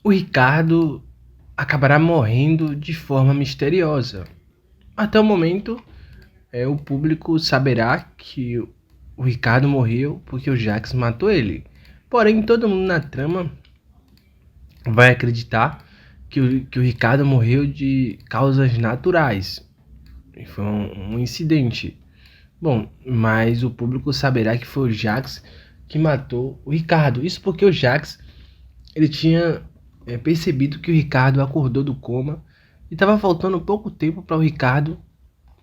O Ricardo acabará morrendo de forma misteriosa. Até o momento, o público saberá que o Ricardo morreu porque o Jax matou ele. Porém, todo mundo na trama vai acreditar que o Ricardo morreu de causas naturais. Foi um incidente. Bom, mas o público saberá que foi o Jax que matou o Ricardo. Isso porque o Jax ele tinha percebido que o Ricardo acordou do coma e estava faltando pouco tempo para o Ricardo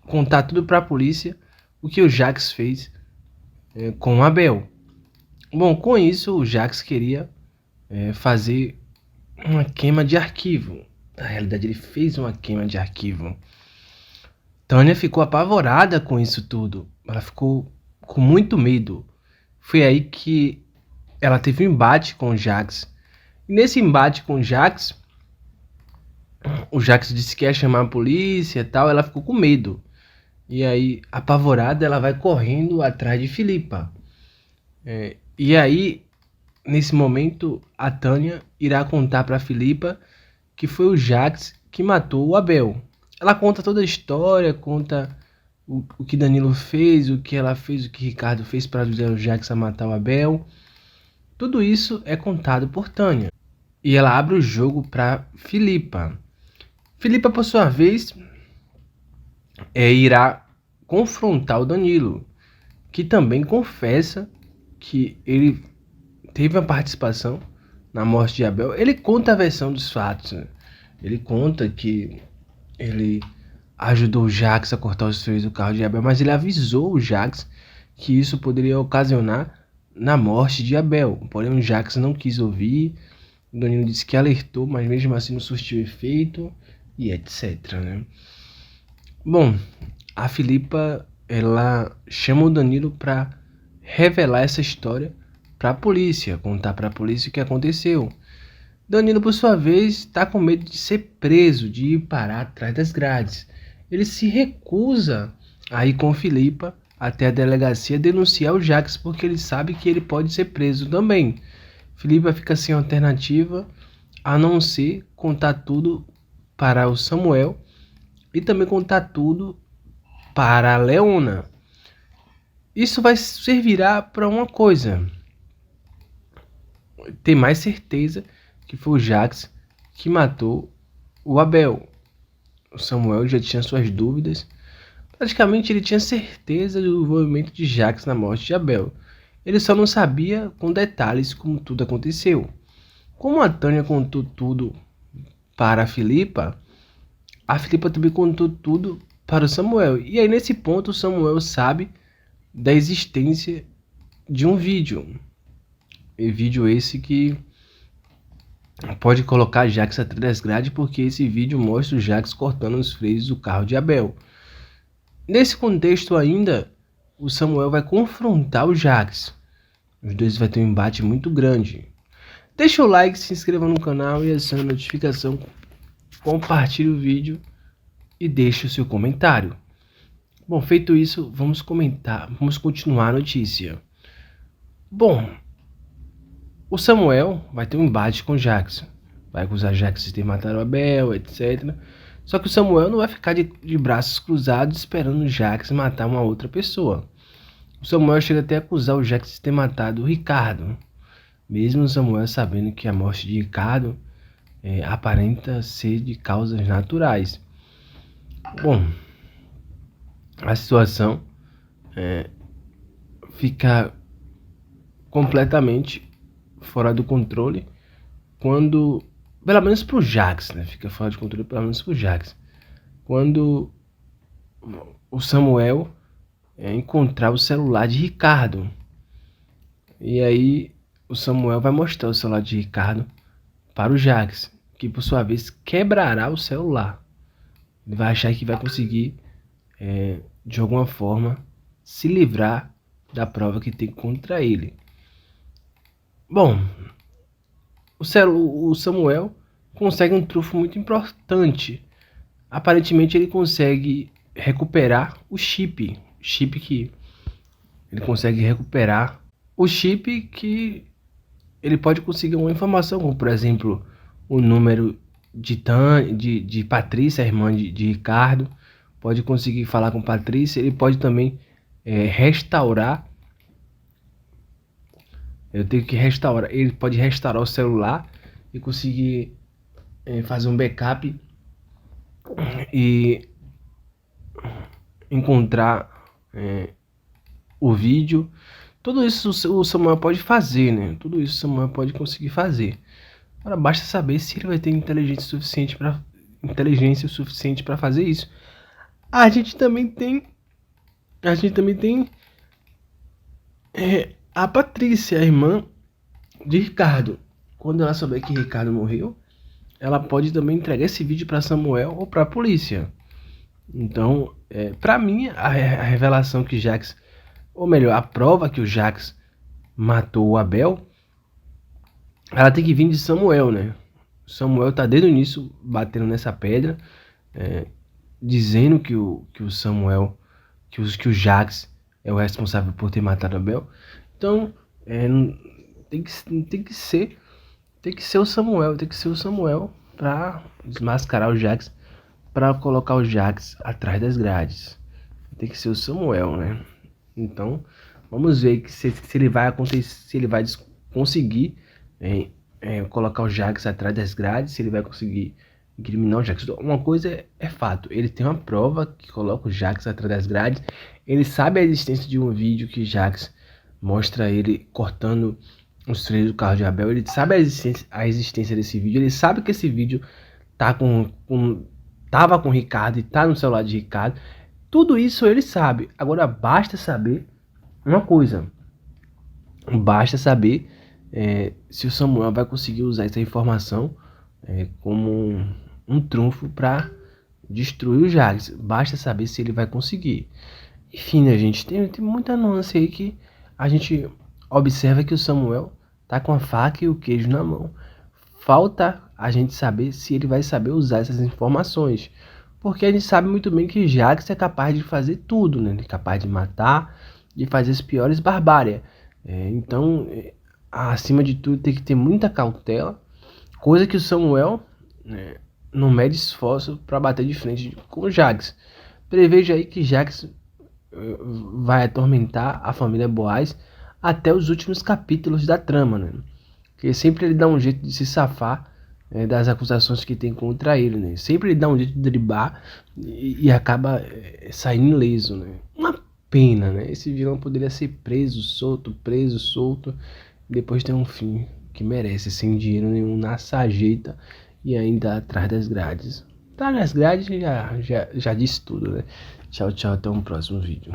contar tudo para a polícia o que o Jax fez com o Abel. Bom, com isso o Jax queria fazer uma queima de arquivo. Na realidade, ele fez uma queima de arquivo. Tânia ficou apavorada com isso tudo. Ela ficou com muito medo. Foi aí que ela teve um embate com o Jax. E nesse embate com o Jax disse que ia chamar a polícia e tal. Ela ficou com medo. E aí, apavorada, ela vai correndo atrás de Filipa. E aí, nesse momento, a Tânia irá contar para Filipa que foi o Jax que matou o Abel. Ela conta toda a história, conta o que Danilo fez, o que ela fez, o que Ricardo fez para ajudar o Jax a matar o Abel. Tudo isso é contado por Tânia. E ela abre o jogo para Filipa. Filipa, por sua vez, irá confrontar o Danilo, que também confessa que ele teve uma participação na morte de Abel. Ele conta a versão dos fatos. Né? Ele conta que ele ajudou o Jax a cortar os freios do carro de Abel, mas ele avisou o Jax que isso poderia ocasionar na morte de Abel. Porém, o Jax não quis ouvir. O Danilo disse que alertou, mas mesmo assim não surtiu efeito e etc. Né? Bom, a Filipa ela chama o Danilo para revelar essa história para a polícia, contar para a polícia o que aconteceu. Danilo, por sua vez, está com medo de ser preso, de ir parar atrás das grades. Ele se recusa a ir com Filipa até a delegacia denunciar o Jax, porque ele sabe que ele pode ser preso também. Filipa fica sem alternativa a não ser contar tudo para o Samuel e também contar tudo para a Leona. Isso vai servirá para uma coisa: ter mais certeza que foi o Jax que matou o Abel. O Samuel já tinha suas dúvidas. Praticamente ele tinha certeza do envolvimento de Jax na morte de Abel. Ele só não sabia com detalhes como tudo aconteceu. Como a Tânia contou tudo para a Filipa também contou tudo para o Samuel. E aí nesse ponto o Samuel sabe da existência de um vídeo. E vídeo esse que pode colocar Jax atrás das grades, porque esse vídeo mostra o Jax cortando os freios do carro de Abel. Nesse contexto ainda, o Samuel vai confrontar o Jax. Os dois vão ter um embate muito grande. Deixa o like, se inscreva no canal e acione a notificação. Compartilhe o vídeo e deixe o seu comentário. Bom, feito isso, vamos continuar a notícia. Bom, o Samuel vai ter um embate com o Jax. Vai acusar Jax de ter matado o Abel, etc. Só que o Samuel não vai ficar de braços cruzados esperando o Jax matar uma outra pessoa. O Samuel chega até a acusar o Jax de ter matado o Ricardo. Mesmo o Samuel sabendo que a morte de Ricardo aparenta ser de causas naturais. Bom, a situação fica completamente fora do controle quando, pelo menos pro Jax, né? Fica fora de controle pelo menos pro Jax. Quando o Samuel encontrar o celular de Ricardo. E aí o Samuel vai mostrar o celular de Ricardo para o Jax, que por sua vez quebrará o celular. Ele vai achar que vai conseguir, de alguma forma, se livrar da prova que tem contra ele. Bom, o Samuel consegue um trunfo muito importante. Aparentemente ele consegue recuperar o chip. Ele consegue recuperar o chip que ele pode conseguir uma informação, como por exemplo, o número de Patrícia, a irmã de Ricardo, pode conseguir falar com Patrícia, ele pode também restaurar. Eu tenho que restaurar, ele pode restaurar o celular e conseguir fazer um backup e encontrar o vídeo. Tudo isso o Samuel pode fazer, né? Tudo isso o Samuel pode conseguir fazer. Agora basta saber se ele vai ter inteligência suficiente para fazer isso. A gente também tem a Patrícia, a irmã de Ricardo. Quando ela souber que Ricardo morreu, ela pode também entregar esse vídeo para Samuel ou para a polícia. Então, para mim, a revelação que Jax, ou melhor, a prova que o Jax matou o Abel, ela tem que vir de Samuel, né? Samuel tá desde o início batendo nessa pedra, dizendo que o Samuel, que o Jax é o responsável por ter matado Abel. Então, tem que ser o Samuel, para desmascarar o Jax, para colocar o Jax atrás das grades. Tem que ser o Samuel, né? Então, vamos ver se ele vai acontecer, se ele vai conseguir colocar o Jax atrás das grades, se ele vai conseguir incriminar o Jax. Uma coisa é fato, ele tem uma prova que coloca o Jax atrás das grades. Ele sabe a existência de um vídeo que Jax mostra ele cortando os freios do carro de Abel. Ele sabe a existência desse vídeo. Ele sabe que esse vídeo tava com o Ricardo e tá no celular de Ricardo. Tudo isso ele sabe. Agora basta saber uma coisa. Basta saber se o Samuel vai conseguir usar essa informação como um trunfo para destruir o Jax. Basta saber se ele vai conseguir. Enfim, né, gente? Tem muita nuance aí que a gente observa que o Samuel tá com a faca e o queijo na mão. Falta a gente saber se ele vai saber usar essas informações. Porque a gente sabe muito bem que Jax é capaz de fazer tudo, né? Ele é capaz de matar, de fazer as piores barbárias. Então, acima de tudo, tem que ter muita cautela. Coisa que o Samuel não mede esforço para bater de frente com o Jax. Preveja aí que Jax vai atormentar a família Boaz até os últimos capítulos da trama, né? Porque sempre ele dá um jeito de se safar das acusações que tem contra ele, né? Sempre ele dá um jeito de driblar e acaba saindo ileso, né? Uma pena, né? Esse vilão poderia ser preso, solto, depois ter um fim que merece, sem dinheiro nenhum, na sarjeta e ainda atrás das grades. Atrás das grades já disse tudo, né? Tchau, tchau, até um próximo vídeo.